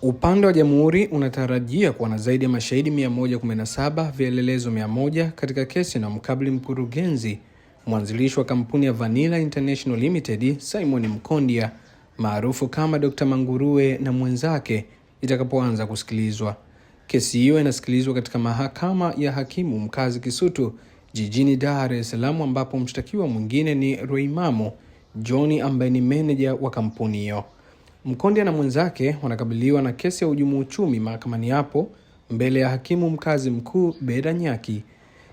Upande wa Jamhuri unatarajia kuwa na zaidi ya mashahidi 117, vielelezo 100 katika kesi na mkabili mkurugenzi mwanzilishi wa kampuni ya Vanilla International Limited, Simon Mkondia maarufu kama Dr. Manguruwe na mwenzake itakapoanza kusikilizwa. Kesi hiyo inasikilizwa katika mahakama ya hakimu mkazi Kisutu jijini Dar es Salaam, ambapo mshtakiwa mwingine ni Roimamo John ambaye ni meneja wa kampuni hiyo. Mkondia na mwenzake wanakabiliwa na kesi ya hujumu uchumi mahakamani hapo mbele ya hakimu mkazi mkuu Beda Nyaki.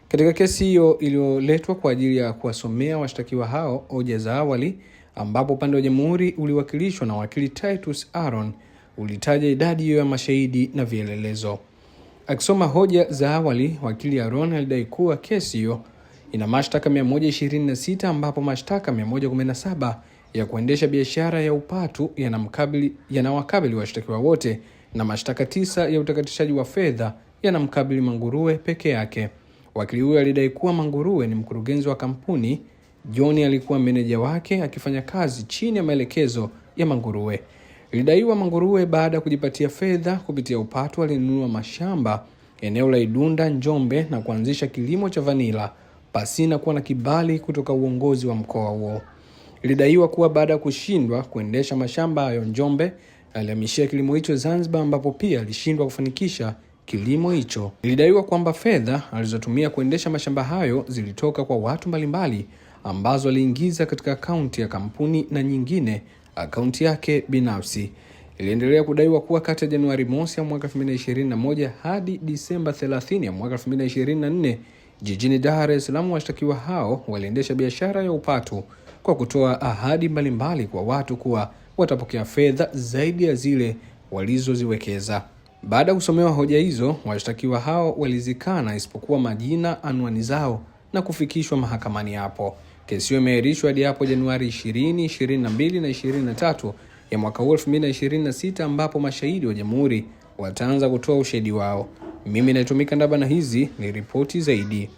Katika kesi hiyo iliyoletwa kwa ajili ya kuwasomea washtakiwa hao hoja za awali, ambapo upande wa Jamhuri uliwakilishwa na wakili Titus Aaron, ulitaja idadi hiyo ya mashahidi na vielelezo. Akisoma hoja za awali, wakili Aaron alidai kuwa kesi hiyo ina mashtaka 126, ambapo mashtaka 117 ya kuendesha biashara ya upatu yanawakabili washtakiwa wote na mashtaka 9 ya utakatishaji wa fedha yanamkabili Manguruwe peke yake. Wakili huyo alidai kuwa Manguruwe ni mkurugenzi wa kampuni, John alikuwa meneja wake akifanya kazi chini ya maelekezo ya Manguruwe. Ilidaiwa Manguruwe baada ya kujipatia fedha kupitia upatu alinunua mashamba eneo la Idunda, Njombe na kuanzisha kilimo cha vanila pasina kuwa na kibali kutoka uongozi wa mkoa huo. Ilidaiwa kuwa baada ya kushindwa kuendesha mashamba hayo Njombe, alihamishia kilimo hicho Zanzibar, ambapo pia alishindwa kufanikisha kilimo hicho. Ilidaiwa kwamba fedha alizotumia kuendesha mashamba hayo zilitoka kwa watu mbalimbali ambazo aliingiza katika akaunti ya kampuni na nyingine akaunti yake binafsi. Iliendelea kudaiwa kuwa kati ya Januari mosi ya mwaka 2021 hadi Disemba 30 ya mwaka 2024 jijini Dar es Salaam, washtakiwa hao waliendesha biashara ya upatu kwa kutoa ahadi mbalimbali kwa watu kuwa watapokea fedha zaidi ya zile walizoziwekeza. Baada ya kusomewa hoja hizo, washtakiwa hao walizikana isipokuwa majina, anwani zao na kufikishwa mahakamani hapo. Kesi hiyo imeahirishwa hadi hapo Januari 20, 22 na 23 ya mwaka 2026, ambapo mashahidi wa Jamhuri wataanza kutoa ushahidi wao. Mimi naitwa Mikandaba na hizi ni ripoti zaidi.